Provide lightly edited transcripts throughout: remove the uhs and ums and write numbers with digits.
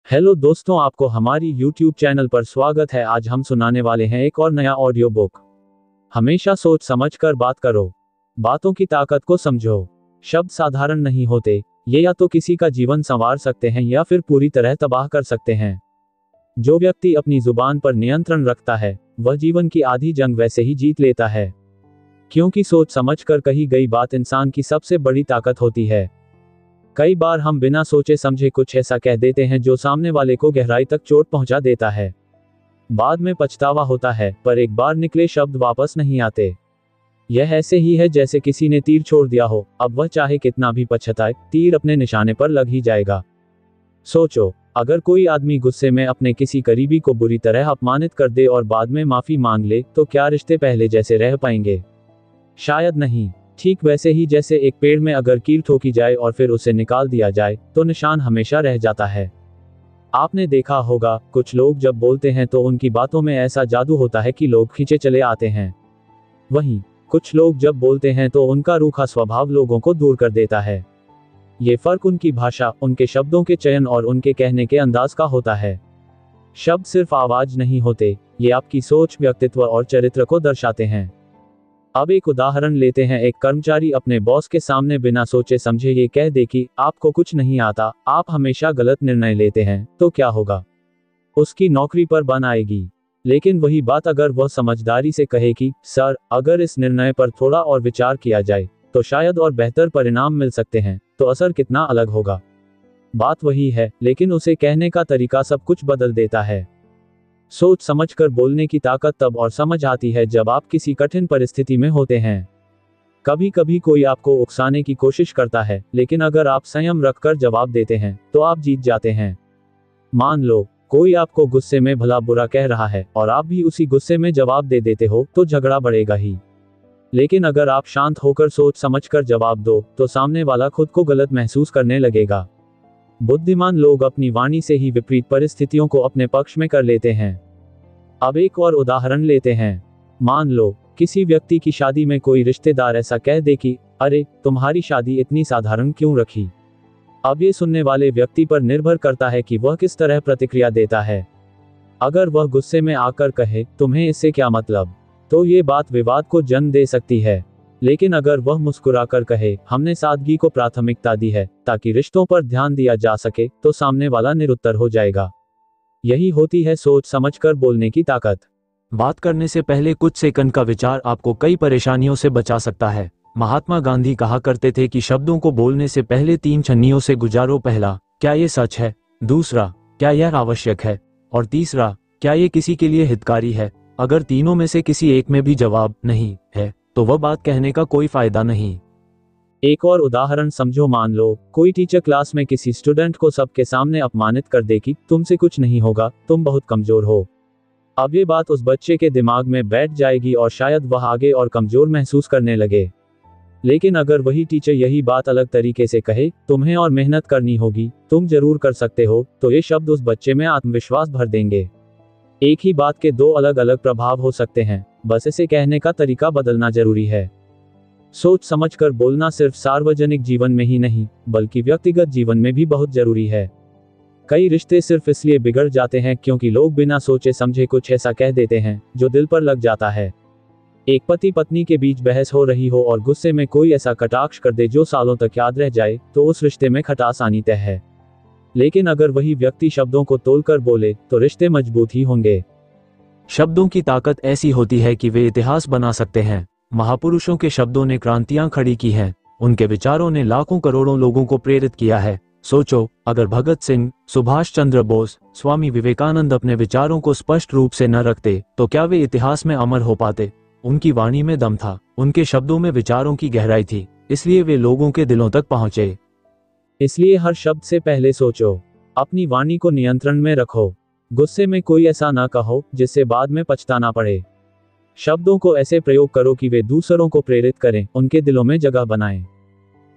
Hello दोस्तों, आपको हमारी YouTube चैनल पर स्वागत है। आज हम सुनाने वाले हैं एक और नया ऑडियो बुक। हमेशा सोच समझ कर बात करो, बातों की ताकत को समझो। शब्द साधारण नहीं होते, ये या तो किसी का जीवन संवार सकते हैं या फिर पूरी तरह तबाह कर सकते हैं। जो व्यक्ति अपनी जुबान पर नियंत्रण रखता है, वह जीवन की आधी जंग वैसे ही जीत लेता है। क्योंकि सोच समझ कर कही गई बात इंसान की सबसे बड़ी ताकत होती है। कई बार हम बिना सोचे समझे कुछ ऐसा कह देते हैं जो सामने वाले को गहराई तक चोट पहुंचा देता है। बाद में पछतावा होता है, पर एक बार निकले शब्द वापस नहीं आते। यह ऐसे ही है जैसे किसी ने तीर छोड़ दिया हो, अब वह चाहे कितना भी पछताए, तीर अपने निशाने पर लग ही जाएगा। सोचो, अगर कोई आदमी गुस्से में अपने किसी करीबी को बुरी तरह अपमानित कर दे और बाद में माफी मांग ले, तो क्या रिश्ते पहले जैसे रह पाएंगे? शायद नहीं। ठीक वैसे ही जैसे एक पेड़ में अगर कील ठोकी जाए और फिर उसे निकाल दिया जाए, तो निशान हमेशा रह जाता है। आपने देखा होगा, कुछ लोग जब बोलते हैं तो उनकी बातों में ऐसा जादू होता है कि लोग खींचे चले आते हैं। वहीं कुछ लोग जब बोलते हैं तो उनका रूखा स्वभाव लोगों को दूर कर देता है। ये फर्क उनकी भाषा, उनके शब्दों के चयन और उनके कहने के अंदाज का होता है। शब्द सिर्फ आवाज नहीं होते, ये आपकी सोच, व्यक्तित्व और चरित्र को दर्शाते हैं। अब एक उदाहरण लेते हैं। एक कर्मचारी अपने बॉस के सामने बिना सोचे समझे ये कह दे कि आपको कुछ नहीं आता, आप हमेशा गलत निर्णय लेते हैं, तो क्या होगा? उसकी नौकरी पर बन आएगी। लेकिन वही बात अगर वह समझदारी से कहे कि सर, अगर इस निर्णय पर थोड़ा और विचार किया जाए तो शायद और बेहतर परिणाम मिल सकते हैं, तो असर कितना अलग होगा। बात वही है, लेकिन उसे कहने का तरीका सब कुछ बदल देता है। सोच समझकर बोलने की ताकत तब और समझ आती है जब आप किसी कठिन परिस्थिति में होते हैं। कभी कभी कोई आपको उकसाने की कोशिश करता है, लेकिन अगर आप संयम रखकर जवाब देते हैं तो आप जीत जाते हैं। मान लो, कोई आपको गुस्से में भला बुरा कह रहा है और आप भी उसी गुस्से में जवाब दे देते हो, तो झगड़ा बढ़ेगा ही। लेकिन अगर आप शांत होकर सोच समझकर जवाब दो, तो सामने वाला खुद को गलत महसूस करने लगेगा। बुद्धिमान लोग अपनी वाणी से ही विपरीत परिस्थितियों को अपने पक्ष में कर लेते हैं। अब एक और उदाहरण लेते हैं। मान लो, किसी व्यक्ति की शादी में कोई रिश्तेदार ऐसा कह दे कि अरे, तुम्हारी शादी इतनी साधारण क्यों रखी? अब ये सुनने वाले व्यक्ति पर निर्भर करता है कि वह किस तरह प्रतिक्रिया देता है। अगर वह गुस्से में आकर कहे तुम्हें इससे क्या मतलब, तो ये बात विवाद को जन्म दे सकती है। लेकिन अगर वह मुस्कुराकर कहे हमने सादगी को प्राथमिकता दी है ताकि रिश्तों पर ध्यान दिया जा सके, तो सामने वाला निरुत्तर हो जाएगा। यही होती है सोच समझकर बोलने की ताकत। बात करने से पहले कुछ सेकंड का विचार आपको कई परेशानियों से बचा सकता है। महात्मा गांधी कहा करते थे कि शब्दों को बोलने से पहले 3 छन्नियों से गुजारो। पहला, क्या ये सच है? दूसरा, क्या यह आवश्यक है? और तीसरा, क्या ये किसी के लिए हितकारी है? अगर तीनों में से किसी एक में भी जवाब नहीं है, तो वह बात कहने का कोई फायदा नहीं। एक और उदाहरण समझो। मान लो, कोई टीचर क्लास में किसी स्टूडेंट को सबके सामने अपमानित कर दे कि तुमसे कुछ नहीं होगा, तुम बहुत कमजोर हो। अब ये बात उस बच्चे के दिमाग में बैठ जाएगी और शायद वह आगे और कमजोर महसूस करने लगे। लेकिन अगर वही टीचर यही बात अलग तरीके से कहे, तुम्हें और मेहनत करनी होगी, तुम जरूर कर सकते हो, तो ये शब्द उस बच्चे में आत्मविश्वास भर देंगे। एक ही बात के 2 अलग अलग प्रभाव हो सकते हैं, बस इसे कहने का तरीका बदलना जरूरी है। सोच समझकर बोलना सिर्फ सार्वजनिक जीवन में ही नहीं, बल्कि व्यक्तिगत जीवन में भी बहुत जरूरी है। कई रिश्ते सिर्फ इसलिए बिगड़ जाते हैं क्योंकि लोग बिना सोचे समझे कुछ ऐसा कह देते हैं जो दिल पर लग जाता है। एक पति पत्नी के बीच बहस हो रही हो और गुस्से में कोई ऐसा कटाक्ष कर दे जो सालों तक याद रह जाए, तो उस रिश्ते में खटास आनी तय है। लेकिन अगर वही व्यक्ति शब्दों को तोलकर बोले, तो रिश्ते मजबूत ही होंगे। शब्दों की ताकत ऐसी होती है कि वे इतिहास बना सकते हैं। महापुरुषों के शब्दों ने क्रांतियां खड़ी की हैं। उनके विचारों ने लाखों करोड़ों लोगों को प्रेरित किया है। सोचो, अगर भगत सिंह, सुभाष चंद्र बोस, स्वामी विवेकानंद अपने विचारों को स्पष्ट रूप से न रखते, तो क्या वे इतिहास में अमर हो पाते? उनकी वाणी में दम था, उनके शब्दों में विचारों की गहराई थी, इसलिए वे लोगों के दिलों तक पहुंचे। इसलिए हर शब्द से पहले सोचो, अपनी वाणी को नियंत्रण में रखो। गुस्से में कोई ऐसा ना कहो जिससे बाद में पछताना पड़े। शब्दों को ऐसे प्रयोग करो कि वे दूसरों को प्रेरित करें, उनके दिलों में जगह बनाएं।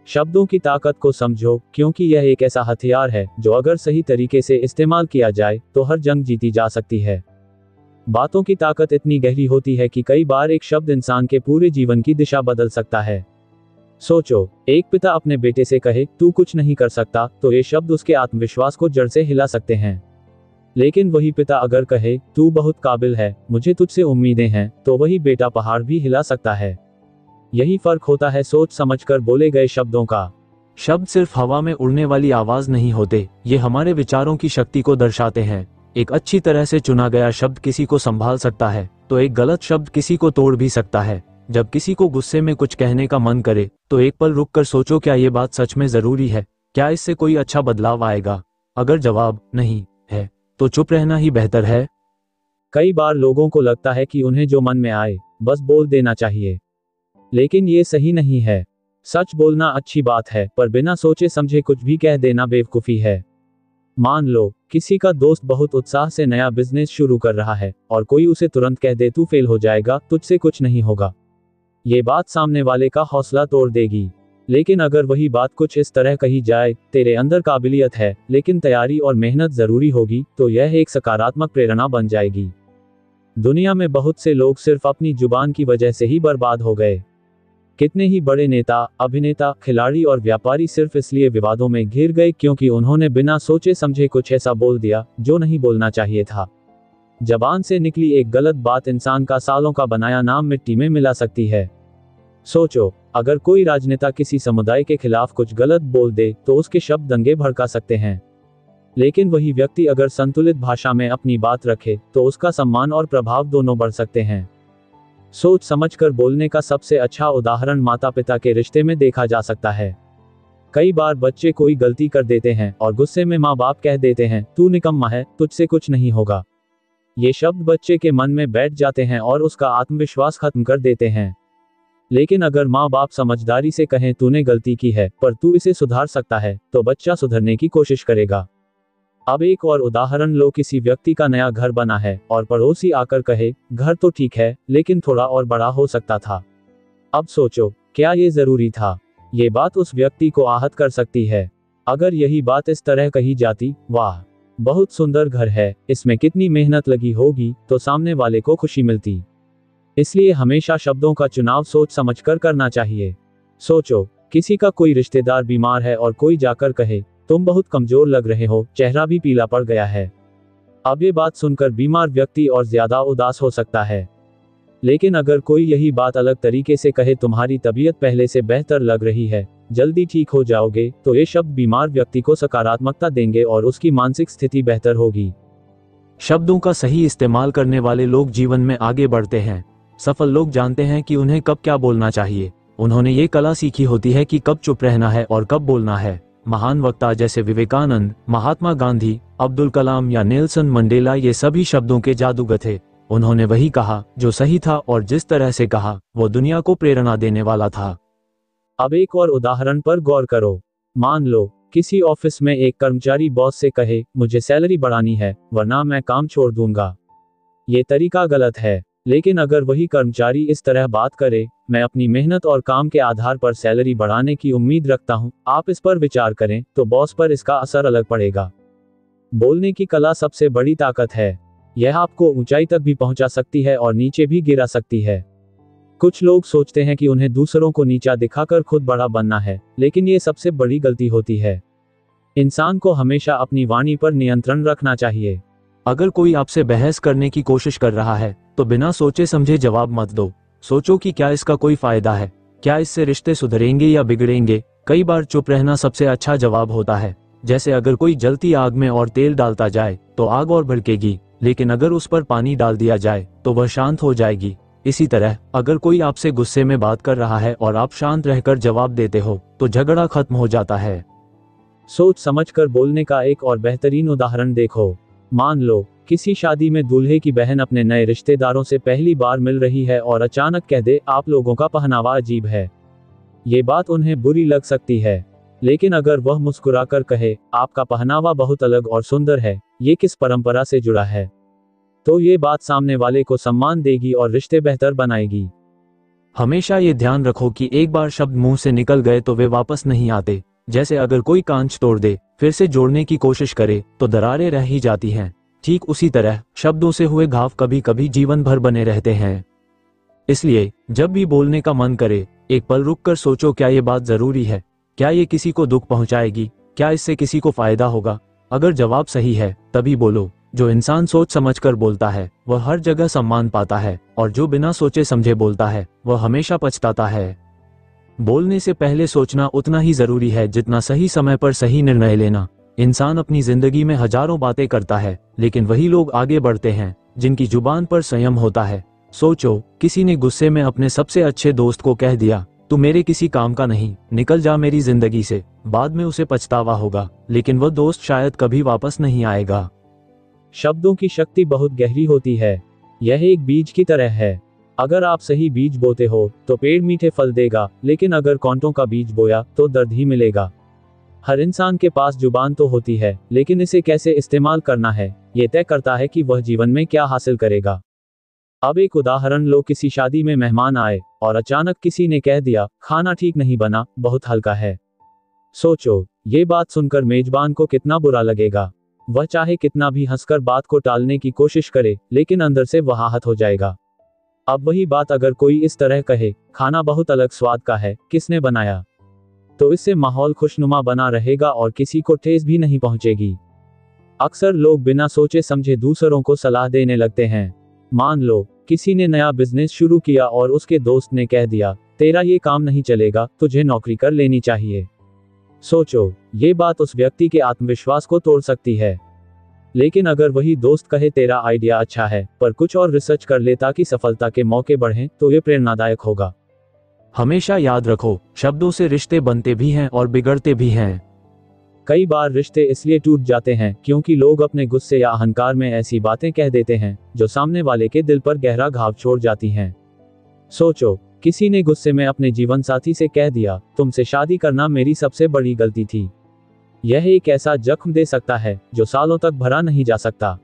शब्दों की ताकत को समझो, क्योंकि यह एक ऐसा हथियार है जो अगर सही तरीके से इस्तेमाल किया जाए तो हर जंग जीती जा सकती है। बातों की ताकत इतनी गहरी होती है कि कई बार एक शब्द इंसान के पूरे जीवन की दिशा बदल सकता है। सोचो, एक पिता अपने बेटे से कहे तू कुछ नहीं कर सकता, तो ये शब्द उसके आत्मविश्वास को जड़ से हिला सकते हैं। लेकिन वही पिता अगर कहे तू बहुत काबिल है, मुझे तुझसे उम्मीदें हैं, तो वही बेटा पहाड़ भी हिला सकता है। यही फर्क होता है सोच समझकर बोले गए शब्दों का। शब्द सिर्फ हवा में उड़ने वाली आवाज नहीं होते, ये हमारे विचारों की शक्ति को दर्शाते हैं। एक अच्छी तरह से चुना गया शब्द किसी को संभाल सकता है, तो एक गलत शब्द किसी को तोड़ भी सकता है। जब किसी को गुस्से में कुछ कहने का मन करे, तो एक पल रुककर सोचो, क्या ये बात सच में जरूरी है? क्या इससे कोई अच्छा बदलाव आएगा? अगर जवाब नहीं है, तो चुप रहना ही बेहतर है। कई बार लोगों को लगता है कि उन्हें जो मन में आए बस बोल देना चाहिए, लेकिन ये सही नहीं है। सच बोलना अच्छी बात है, पर बिना सोचे समझे कुछ भी कह देना बेवकूफी है। मान लो किसी का दोस्त बहुत उत्साह से नया बिजनेस शुरू कर रहा है और कोई उसे तुरंत कह दे तू फेल हो जाएगा, तुझसे कुछ नहीं होगा। ये बात सामने वाले का हौसला तोड़ देगी। लेकिन अगर वही बात कुछ इस तरह कही जाए, तेरे अंदर काबिलियत है, लेकिन तैयारी और मेहनत जरूरी होगी, तो यह एक सकारात्मक प्रेरणा बन जाएगी। दुनिया में बहुत से लोग सिर्फ अपनी जुबान की वजह से ही बर्बाद हो गए। कितने ही बड़े नेता, अभिनेता, खिलाड़ी और व्यापारी सिर्फ इसलिए विवादों में घिर गए क्योंकि उन्होंने बिना सोचे समझे कुछ ऐसा बोल दिया जो नहीं बोलना चाहिए था। जबान से निकली एक गलत बात इंसान का सालों का बनाया नाम मिट्टी में मिला सकती है। सोचो, अगर कोई राजनेता किसी समुदाय के खिलाफ कुछ गलत बोल दे, तो उसके शब्द दंगे भड़का सकते हैं। लेकिन वही व्यक्ति अगर संतुलित भाषा में अपनी बात रखे, तो उसका सम्मान और प्रभाव दोनों बढ़ सकते हैं। सोच समझकर बोलने का सबसे अच्छा उदाहरण माता पिता के रिश्ते में देखा जा सकता है। कई बार बच्चे कोई गलती कर देते हैं और गुस्से में माँ बाप कह देते हैं तू निकम्मा है, तुझसे कुछ नहीं होगा। ये शब्द बच्चे के मन में बैठ जाते हैं और उसका आत्मविश्वास खत्म कर देते हैं। लेकिन अगर माँ बाप समझदारी से कहें तूने गलती की है, पर तू इसे सुधार सकता है, तो बच्चा सुधरने की कोशिश करेगा। अब एक और उदाहरण लो, किसी व्यक्ति का नया घर बना है और पड़ोसी आकर कहे घर तो ठीक है, लेकिन थोड़ा और बड़ा हो सकता था। अब सोचो, क्या ये जरूरी था? ये बात उस व्यक्ति को आहत कर सकती है। अगर यही बात इस तरह कही जाती, वाह बहुत सुंदर घर है, इसमें कितनी मेहनत लगी होगी, तो सामने वाले को खुशी मिलती। इसलिए हमेशा शब्दों का चुनाव सोच समझकर करना चाहिए। सोचो, किसी का कोई रिश्तेदार बीमार है और कोई जाकर कहे तुम बहुत कमजोर लग रहे हो, चेहरा भी पीला पड़ गया है। अब ये बात सुनकर बीमार व्यक्ति और ज्यादा उदास हो सकता है। लेकिन अगर कोई यही बात अलग तरीके से कहे तुम्हारी तबीयत पहले से बेहतर लग रही है, जल्दी ठीक हो जाओगे, तो ये शब्द बीमार व्यक्ति को सकारात्मकता देंगे और उसकी मानसिक स्थिति बेहतर होगी। शब्दों का सही इस्तेमाल करने वाले लोग जीवन में आगे बढ़ते हैं। सफल लोग जानते हैं कि उन्हें कब क्या बोलना चाहिए। उन्होंने ये कला सीखी होती है कि कब चुप रहना है और कब बोलना है। महान वक्ता जैसे विवेकानंद, महात्मा गांधी, अब्दुल कलाम या नेल्सन मंडेला, ये सभी शब्दों के जादूगर थे। उन्होंने वही कहा जो सही था और जिस तरह से कहा वो दुनिया को प्रेरणा देने वाला था। अब एक और उदाहरण पर गौर करो। मान लो किसी ऑफिस में एक कर्मचारी बॉस से कहे मुझे सैलरी बढ़ानी है, वरना मैं काम छोड़ दूंगा। ये तरीका गलत है। लेकिन अगर वही कर्मचारी इस तरह बात करे, मैं अपनी मेहनत और काम के आधार पर सैलरी बढ़ाने की उम्मीद रखता हूं, आप इस पर विचार करें, तो बॉस पर इसका असर अलग पड़ेगा। बोलने की कला सबसे बड़ी ताकत है। यह आपको ऊंचाई तक भी पहुंचा सकती है और नीचे भी गिरा सकती है। कुछ लोग सोचते हैं कि उन्हें दूसरों को नीचा दिखाकर खुद बड़ा बनना है, लेकिन ये सबसे बड़ी गलती होती है। इंसान को हमेशा अपनी वाणी पर नियंत्रण रखना चाहिए। अगर कोई आपसे बहस करने की कोशिश कर रहा है, तो बिना सोचे समझे जवाब मत दो। सोचो कि क्या इसका कोई फायदा है, क्या इससे रिश्ते सुधरेंगे या बिगड़ेंगे। कई बार चुप रहना सबसे अच्छा जवाब होता है। जैसे अगर कोई जलती आग में और तेल डालता जाए तो आग और भड़केगी, लेकिन अगर उस पर पानी डाल दिया जाए तो वह शांत हो जाएगी। इसी तरह अगर कोई आपसे गुस्से में बात कर रहा है और आप शांत रहकर जवाब देते हो, तो झगड़ा खत्म हो जाता है। सोच समझकर बोलने का एक और बेहतरीन उदाहरण देखो। मान लो किसी शादी में दूल्हे की बहन अपने नए रिश्तेदारों से पहली बार मिल रही है और अचानक कह दे आप लोगों का पहनावा अजीब है। ये बात उन्हें बुरी लग सकती है, लेकिन अगर वह मुस्कुराकर कहे आपका पहनावा बहुत अलग और सुंदर है, ये किस परंपरा से जुड़ा है, तो ये बात सामने वाले को सम्मान देगी और रिश्ते बेहतर बनाएगी। हमेशा ये ध्यान रखो कि एक बार शब्द मुंह से निकल गए तो वे वापस नहीं आते। जैसे अगर कोई कांच तोड़ दे, फिर से जोड़ने की कोशिश करे तो दरारें रह ही जाती हैं। ठीक उसी तरह शब्दों से हुए घाव कभी कभी जीवन भर बने रहते हैं। इसलिए जब भी बोलने का मन करे, एक पल रुककर सोचो, क्या ये बात जरूरी है? क्या ये किसी को दुख पहुंचाएगी? क्या इससे किसी को फायदा होगा? अगर जवाब सही है तभी बोलो। जो इंसान सोच समझकर बोलता है वह हर जगह सम्मान पाता है, और जो बिना सोचे समझे बोलता है वह हमेशा पछताता है। बोलने से पहले सोचना उतना ही जरूरी है जितना सही समय पर सही निर्णय लेना। इंसान अपनी जिंदगी में हजारों बातें करता है, लेकिन वही लोग आगे बढ़ते हैं जिनकी जुबान पर संयम होता है। सोचो, किसी ने गुस्से में अपने सबसे अच्छे दोस्त को कह दिया, तू मेरे किसी काम का नहीं, निकल जा मेरी जिंदगी से। बाद में उसे पछतावा होगा, लेकिन वह दोस्त शायद कभी वापस नहीं आएगा। शब्दों की शक्ति बहुत गहरी होती है। यह एक बीज की तरह है। अगर आप सही बीज बोते हो तो पेड़ मीठे फल देगा, लेकिन अगर कांटों का बीज बोया तो दर्द ही मिलेगा। हर इंसान के पास जुबान तो होती है, लेकिन इसे कैसे इस्तेमाल करना है ये तय करता है कि वह जीवन में क्या हासिल करेगा। अब एक उदाहरण लो, किसी शादी में मेहमान आए और अचानक किसी ने कह दिया, खाना ठीक नहीं बना, बहुत हल्का है। सोचो, ये बात सुनकर मेजबान को कितना बुरा लगेगा। वह चाहे कितना भी हंसकर बात को टालने की कोशिश करे, लेकिन अंदर से वह आहत हो जाएगा। अब वही बात अगर कोई इस तरह कहे, खाना बहुत अलग स्वाद का है, किसने बनाया? तो इससे माहौल खुशनुमा बना रहेगा और किसी को ठेस भी नहीं पहुंचेगी। अक्सर लोग बिना सोचे समझे दूसरों को सलाह देने लगते हैं। मान लो, किसी ने नया बिजनेस शुरू किया और उसके दोस्त ने कह दिया, तेरा ये काम नहीं चलेगा, तुझे नौकरी कर लेनी चाहिए। सोचो, ये बात उस व्यक्ति के आत्मविश्वास को तोड़ सकती है। लेकिन अगर वही दोस्त कहे, तेरा आइडिया अच्छा है, पर कुछ और रिसर्च कर ले ताकि सफलता के मौके बढ़ें, तो ये प्रेरणादायक होगा। हमेशा याद रखो, शब्दों से रिश्ते बनते भी हैं और बिगड़ते भी हैं। कई बार रिश्ते इसलिए टूट जाते हैं क्योंकि लोग अपने गुस्से या अहंकार में ऐसी बातें कह देते हैं जो सामने वाले के दिल पर गहरा घाव छोड़ जाती हैं। सोचो, किसी ने गुस्से में अपने जीवन साथी से कह दिया, तुमसे शादी करना मेरी सबसे बड़ी गलती थी। यह एक ऐसा जख्म दे सकता है जो सालों तक भरा नहीं जा सकता।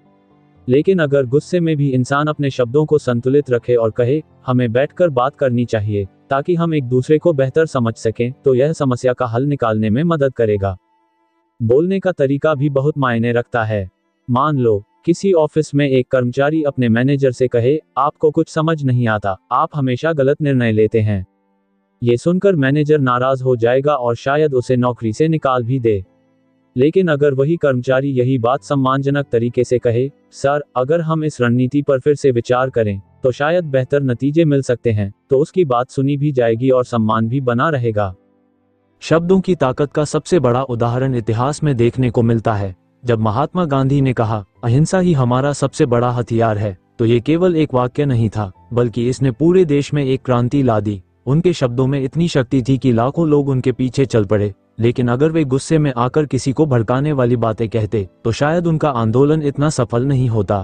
लेकिन अगर गुस्से में भी इंसान अपने शब्दों को संतुलित रखे और कहे, हमें बैठकर बात करनी चाहिए ताकि हम एक दूसरे को बेहतर समझ सकें, तो यह समस्या का हल निकालने में मदद करेगा। बोलने का तरीका भी बहुत मायने रखता है। मान लो, किसी ऑफिस में एक कर्मचारी अपने मैनेजर से कहे, आपको कुछ समझ नहीं आता, आप हमेशा गलत निर्णय लेते हैं। ये सुनकर मैनेजर नाराज हो जाएगा और शायद उसे नौकरी से निकाल भी दे। लेकिन अगर वही कर्मचारी यही बात सम्मानजनक तरीके से कहे, सर, अगर हम इस रणनीति पर फिर से विचार करें तो शायद बेहतर नतीजे मिल सकते हैं, तो उसकी बात सुनी भी जाएगी और सम्मान भी बना रहेगा। शब्दों की ताकत का सबसे बड़ा उदाहरण इतिहास में देखने को मिलता है। जब महात्मा गांधी ने कहा, अहिंसा ही हमारा सबसे बड़ा हथियार है, तो ये केवल एक वाक्य नहीं था, बल्कि इसने पूरे देश में एक क्रांति ला दी। उनके शब्दों में इतनी शक्ति थी कि लाखों लोग उनके पीछे चल पड़े। लेकिन अगर वे गुस्से में आकर किसी को भड़काने वाली बातें कहते तो शायद उनका आंदोलन इतना सफल नहीं होता।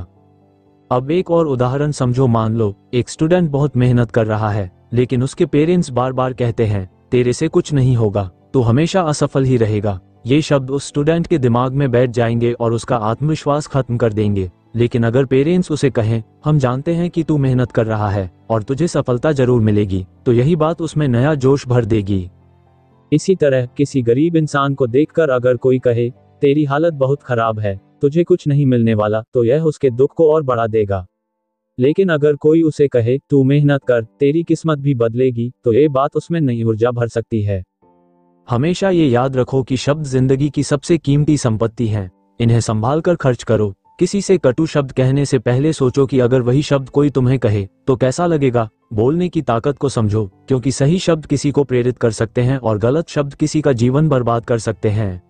अब एक और उदाहरण समझो। मान लो, एक स्टूडेंट बहुत मेहनत कर रहा है, लेकिन उसके पेरेंट्स बार बार कहते हैं, तेरे से कुछ नहीं होगा, तू हमेशा असफल ही रहेगा। ये शब्द उस स्टूडेंट के दिमाग में बैठ जाएंगे और उसका आत्मविश्वास खत्म कर देंगे। लेकिन अगर पेरेंट्स उसे कहें, हम जानते हैं कि तू मेहनत कर रहा है और तुझे सफलता जरूर मिलेगी, तो यही बात उसमें नया जोश भर देगी। इसी तरह किसी गरीब इंसान को देखकर अगर कोई कहे, तेरी हालत बहुत खराब है, तुझे कुछ नहीं मिलने वाला, तो यह उसके दुख को और बढ़ा देगा। लेकिन अगर कोई उसे कहे, तू मेहनत कर, तेरी किस्मत भी बदलेगी, तो ये बात उसमें नई ऊर्जा भर सकती है। हमेशा ये याद रखो कि शब्द जिंदगी की सबसे कीमती संपत्ति हैं। इन्हें संभाल कर खर्च करो। किसी से कटु शब्द कहने से पहले सोचो कि अगर वही शब्द कोई तुम्हें कहे तो कैसा लगेगा। बोलने की ताकत को समझो, क्योंकि सही शब्द किसी को प्रेरित कर सकते हैं और गलत शब्द किसी का जीवन बर्बाद कर सकते हैं।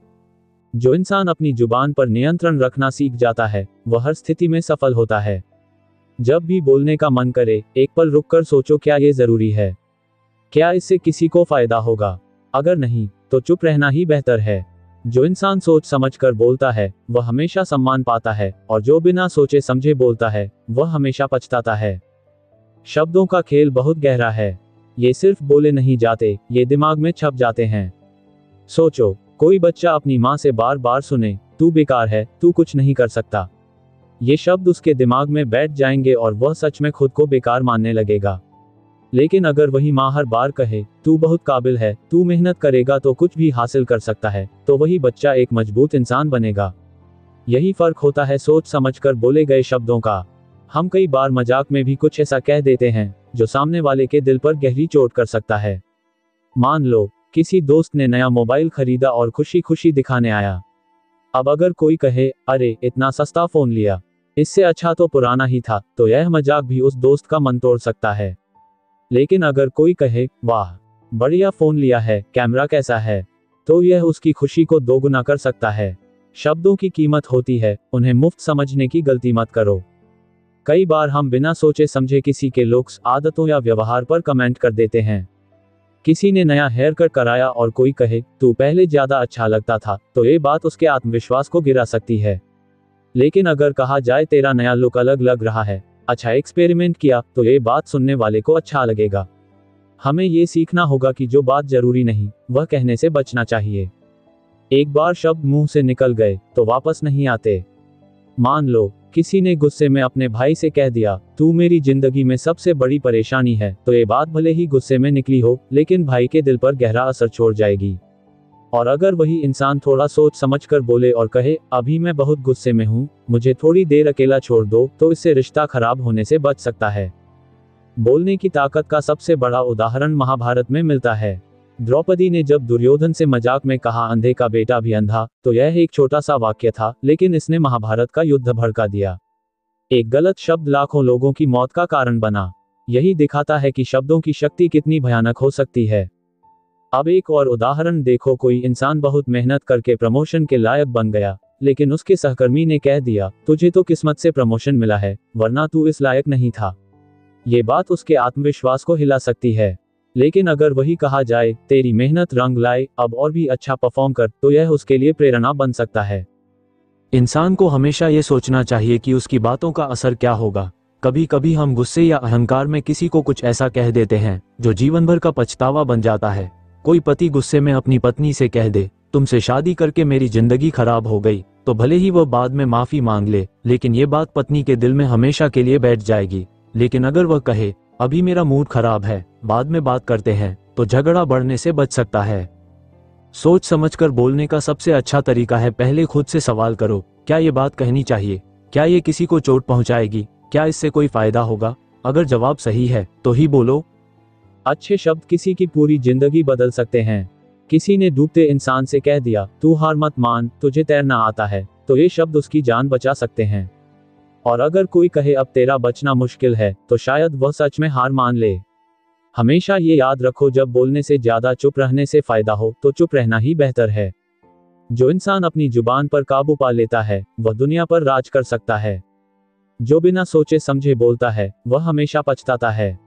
जो इंसान अपनी जुबान पर नियंत्रण रखना सीख जाता है, वह हर स्थिति में सफल होता है। जब भी बोलने का मन करे, एक पल रुककर सोचो, क्या ये जरूरी है? क्या इससे किसी को फायदा होगा? अगर नहीं, तो चुप रहना ही बेहतर है। जो इंसान सोच समझकर बोलता है, वह हमेशा सम्मान पाता है, और जो बिना सोचे समझे बोलता है, वह हमेशा पछताता है। शब्दों का खेल बहुत गहरा है। ये सिर्फ बोले नहीं जाते, ये दिमाग में छप जाते हैं। सोचो, कोई बच्चा अपनी माँ से बार बार सुने, तू बेकार है, तू कुछ नहीं कर सकता। ये शब्द उसके दिमाग में बैठ जाएंगे और वह सच में खुद को बेकार मानने लगेगा। लेकिन अगर वही माँ हर बार कहे, तू बहुत काबिल है, तू मेहनत करेगा तो कुछ भी हासिल कर सकता है, तो वही बच्चा एक मजबूत इंसान बनेगा। यही फर्क होता है सोच समझकर बोले गए शब्दों का। हम कई बार मजाक में भी कुछ ऐसा कह देते हैं जो सामने वाले के दिल पर गहरी चोट कर सकता है। मान लो किसी दोस्त ने नया मोबाइल खरीदा और खुशी खुशी दिखाने आया। अब अगर कोई कहे, अरे इतना सस्ता फोन लिया, इससे अच्छा तो पुराना ही था, तो यह मजाक भी उस दोस्त का मन तोड़ सकता है। लेकिन अगर कोई कहे, वाह बढ़िया फोन लिया है, कैमरा कैसा है, तो यह उसकी खुशी को दोगुना कर सकता है। शब्दों की कीमत होती है, उन्हें मुफ्त समझने की गलती मत करो। कई बार हम बिना सोचे समझे किसी के लुक्स, आदतों या व्यवहार पर कमेंट कर देते हैं। किसी ने नया हेयर कट कराया और कोई कहे, तू पहले ज्यादा अच्छा लगता था, तो ये बात उसके आत्मविश्वास को गिरा सकती है। लेकिन अगर कहा जाए, तेरा नया लुक अलग लग रहा है, अच्छा एक्सपेरिमेंट किया, तो ये बात सुनने वाले को अच्छा लगेगा। हमें ये सीखना होगा कि जो बात जरूरी नहीं, वह कहने से बचना चाहिए। एक बार शब्द मुंह से निकल गए तो वापस नहीं आते। मान लो किसी ने गुस्से में अपने भाई से कह दिया, तू मेरी जिंदगी में सबसे बड़ी परेशानी है, तो ये बात भले ही गुस्से में निकली हो, लेकिन भाई के दिल पर गहरा असर छोड़ जाएगी। और अगर वही इंसान थोड़ा सोच समझकर बोले और कहे, अभी मैं बहुत गुस्से में हूँ, मुझे थोड़ी देर अकेला छोड़ दो, तो इससे रिश्ता खराब होने से बच सकता है। बोलने की ताकत का सबसे बड़ा उदाहरण महाभारत में मिलता है। द्रौपदी ने जब दुर्योधन से मजाक में कहा, अंधे का बेटा भी अंधा, तो यह एक छोटा सा वाक्य था, लेकिन इसने महाभारत का युद्ध भड़का दिया। एक गलत शब्द लाखों लोगों की मौत का कारण बना। यही दिखाता है कि शब्दों की शक्ति कितनी भयानक हो सकती है। अब एक और उदाहरण देखो, कोई इंसान बहुत मेहनत करके प्रमोशन के लायक बन गया, लेकिन उसके सहकर्मी ने कह दिया, तुझे तो किस्मत से प्रमोशन मिला है, वरना तू इस लायक नहीं था। ये बात उसके आत्मविश्वास को हिला सकती है। लेकिन अगर वही कहा जाए, तेरी मेहनत रंग लाए, अब और भी अच्छा परफॉर्म कर, तो यह उसके लिए प्रेरणा बन सकता है। इंसान को हमेशा ये सोचना चाहिए कि उसकी बातों का असर क्या होगा। कभी कभी हम गुस्से या अहंकार में किसी को कुछ ऐसा कह देते हैं जो जीवन भर का पछतावा बन जाता है। कोई पति गुस्से में अपनी पत्नी से कह दे, तुमसे शादी करके मेरी जिंदगी खराब हो गई, तो भले ही वह बाद में माफी मांग ले, लेकिन ये बात पत्नी के दिल में हमेशा के लिए बैठ जाएगी। लेकिन अगर वह कहे, अभी मेरा मूड खराब है, बाद में बात करते हैं, तो झगड़ा बढ़ने से बच सकता है। सोच समझकर बोलने का सबसे अच्छा तरीका है, पहले खुद से सवाल करो, क्या ये बात कहनी चाहिए? क्या ये किसी को चोट पहुंचाएगी? क्या इससे कोई फायदा होगा? अगर जवाब सही है तो ही बोलो। अच्छे शब्द किसी की पूरी जिंदगी बदल सकते हैं। किसी ने डूबते इंसान से कह दिया, तू हार मत मान, तुझे तैरना आता है, तो ये शब्द उसकी जान बचा सकते हैं। और अगर कोई कहे, अब तेरा बचना मुश्किल है, तो शायद वह सच में हार मान ले। हमेशा ये याद रखो, जब बोलने से ज्यादा चुप रहने से फायदा हो, तो चुप रहना ही बेहतर है। जो इंसान अपनी जुबान पर काबू पा लेता है, वह दुनिया पर राज कर सकता है। जो बिना सोचे समझे बोलता है, वह हमेशा पछताता है।